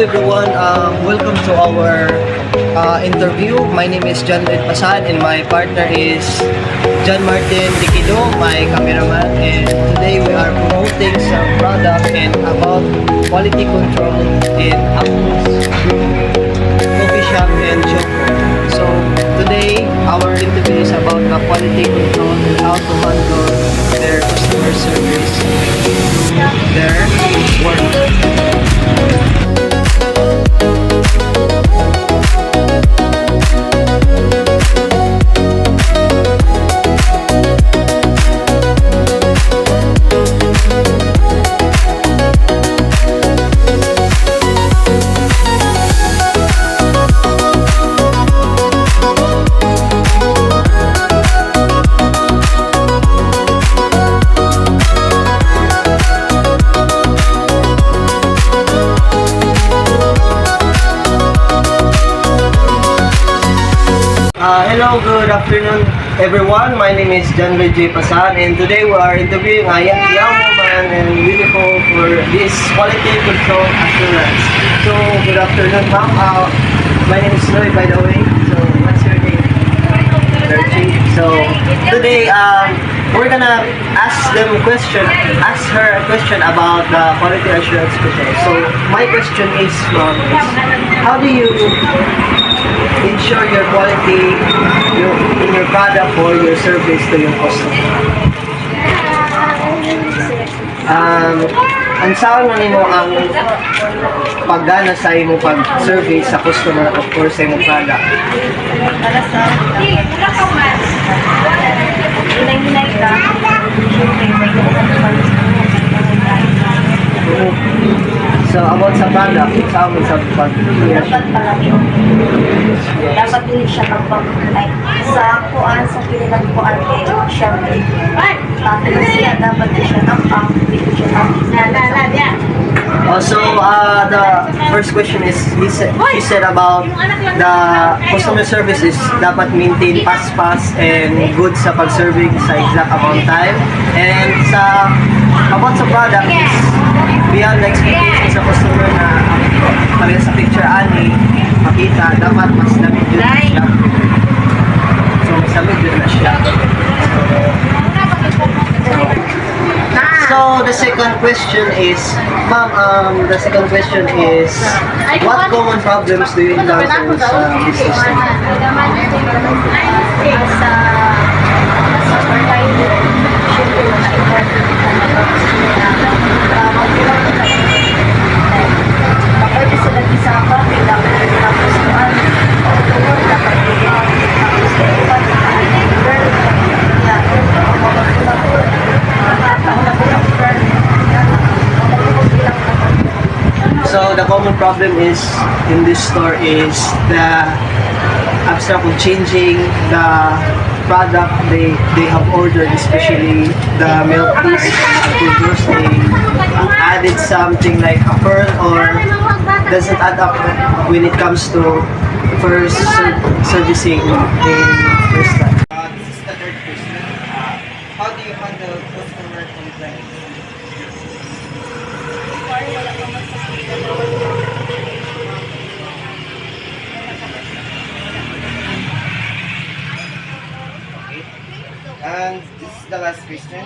everyone. Welcome to our interview. My name is John Lloyd Pasan and my partner is John Martin Dikido, my cameraman. And today we are promoting some product and about quality control in Apos coffee shop and shop. So today our interview is about the quality control and how to handle their customer service, their work. Hello, good afternoon everyone. My name is John Lloyd Pasan and today we are interviewing a young woman and beautiful for this quality control assurance. So, good afternoon ma'am. My name is Lloyd, by the way. So, what's your name? Bertie. So, today we're gonna ask her a question about the quality assurance control. So, my question is, how do you ensure your quality in your product or your service to your customer? Ang saan man nimo ang paggana sa imong pag-service sa customer or sa imong product? Para sa hinay-hinay ka, syempre may So, about sa product, sa amin sa dapat palagi dapat hindi siya magpapalike sa kuan sa pilihan kuan syempre tapos siya dapat siya nampak hindi siya Also, the first question is, he said about the customer services dapat maintain fast and good sa pag-serving sa exact amount time. And about sa product is beyond the expectation sa customer na parang sa picture ani makita, dapat mas lamig yun na siya. So, mas lamig yun na siya. So, the second question is, ma'am, what common problems do you encounter sa business? So the common problem is in this store is the abstract of changing the product they have ordered, especially the milk teas. They added something like a pearl or doesn't add up when it comes to first servicing in first time. This is the third question. How do you handle customer complaints? And this is the last question.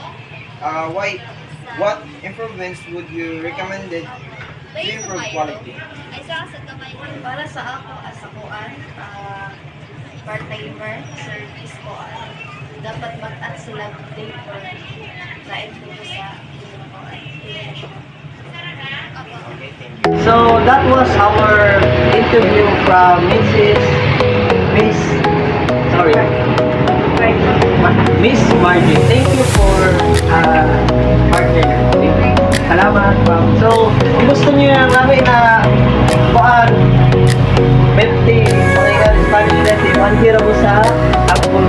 What improvements would you recommend to improve quality? para sa ako as kuan part-timer service ko dapat mag-add sila data na improve sa So that was our interview from Miss Martin. Thank you for partner. Salamat, ma'am. So, kung gusto niyo yung namin na kuan, 20, mga Spanish natin, 1 hero mo sa Apple